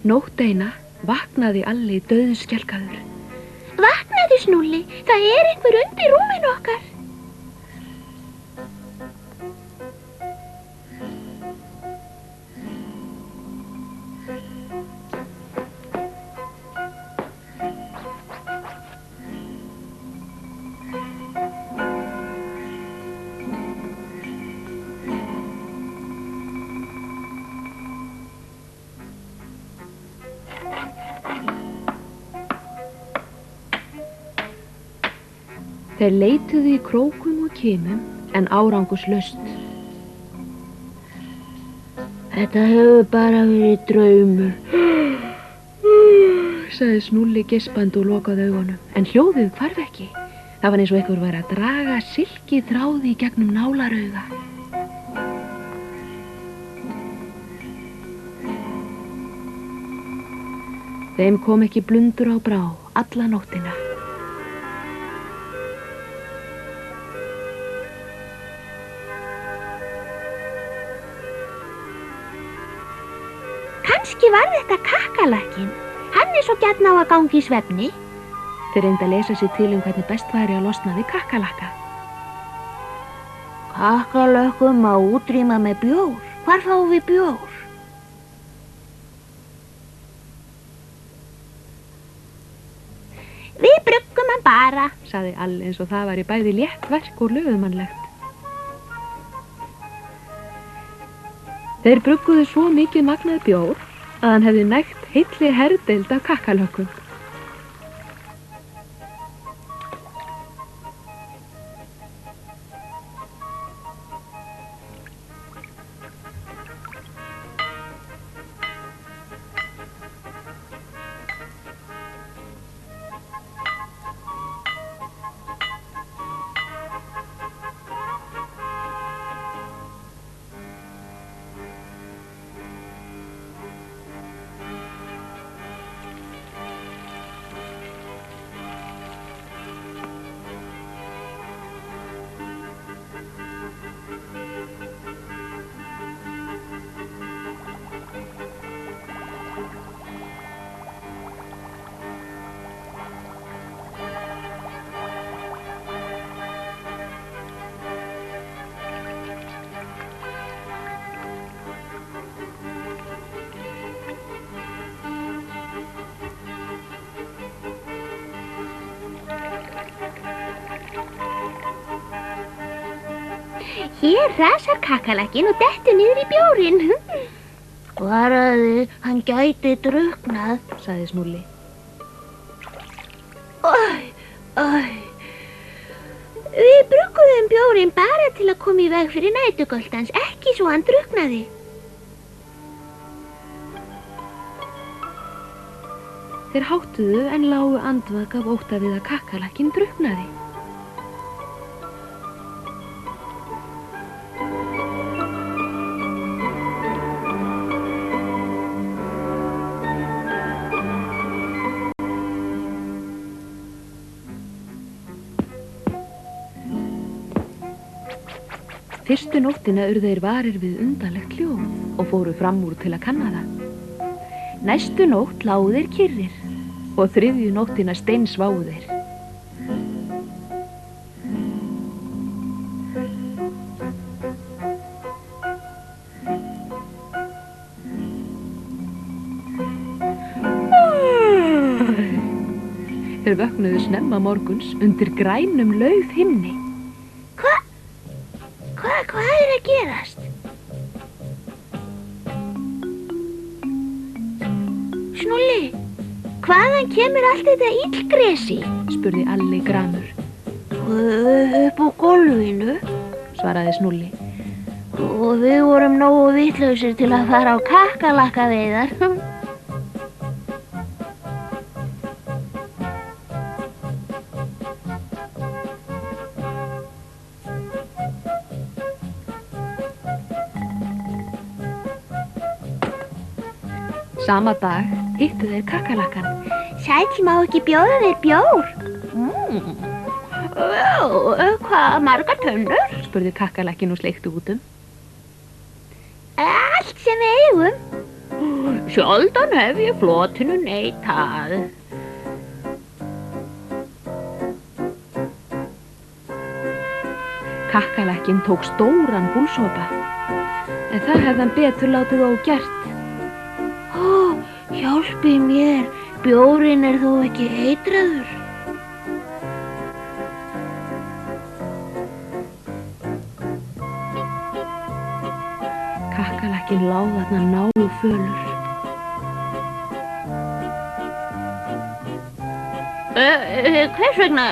Nótt eina vaknaði Alli dauðskelkaður. Vaknaðu, Snúlli, það er einhver undir rúminu okkar. Þeir leituðu í krókum og kimum en árangurslaust. Þetta hefur bara verið draumur, sagði Snúlli geispandi og lokaði augunum, en hljóðið hvarf ekki. Það var eins og einhver væri að draga silki þráði í gegnum nálarauga. Þeim kom ekki blundur á brá alla nóttina. Kannski var þetta kakkalakkinn. Hann er svo gjarn á að gangi í svefni. Þeir reyndu að lesa sér til hvernig best væri að losna við kakkalakka. Kakkalökkum má útrýma með bjór. Hvar fáum við bjór? Við bruggum hann bara, sagði Alli eins og það væri bæði létt verk og lögumannlegt. Þeir brugguðu svo mikið magnað bjór að hann hefði nægt heilli herdeild af kakkalökkum. Hér rasar kakkalakkinn og dettur niður í bjórinn. Varaðu, hann gæti drukknað, sagði Snúlli. Við brugguðum bjórinn bara til að koma í veg fyrir nætugoltans, ekki svo hann drukknaði. Þeir háttuðu en lágu andvak af ótta við að kakkalakkinn drukknaði. Fyrstu nóttina urðu þeir varir við undarlegt hljóð og fóru fram úr til að kanna það. Næstu nótt lágu þeir kyrrir og þriðju nóttina steinsváfu þeir. Þeir vöknuðu snemma morguns undir grænum laufhimni. Hvað er að gerast? Snúlli, hvaðan kemur allt þetta illgresi? Spurði Alli gramur. Upp á gólfinu, svaraði Snúlli. Og við vorum nógu vitlausir til að fara á kakkalakaveiðar. Sama dag hittu þeir kakkalakkan. Sæll, má ekki bjóða þér bjór? Hvað margar tönnur? Spurði kakkalakkin og sleikti út um. Allt sem við eigum. Sjaldan hef ég flotinu neitað. Kakkalakkinn tók stóran gúlsopa, en það hefði hann betur látið ógert. Ó, hjálpi mér, bjórinn þó ekki eitraður. Kakkalakkinn lá þarna náfölur. Hvers vegna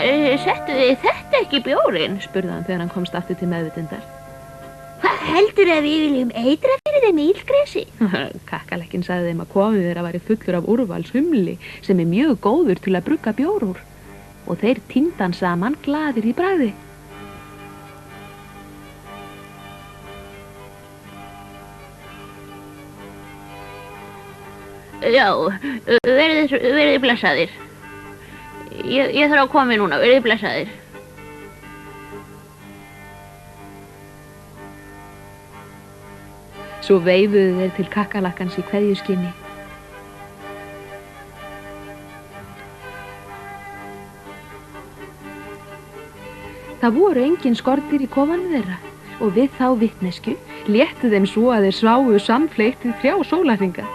settu þið þetta ekki í bjórinn? Spurði hann þegar hann komst aftur til meðvitundar. Hvað heldur að við viljum eitra fyrir þeim illgresi? Kakkalakkinn sagði þeim að komið þeirra væri fullur af úrvalshumli sem mjög góður til að brugga bjór úr, og þeir tíndu hann saman glaðir í bragði. Já, verið blessaðir. Ég þarf að koma núna, verið blessaðir. Svo veifuðu þeir til kakkalakkans í kveðjuskyni. Það voru engin skordýr í kofanum þeirra, og við þá vitnesku léttu þeim svo að þeir sváfu samfleytt í 3 sólarhringa.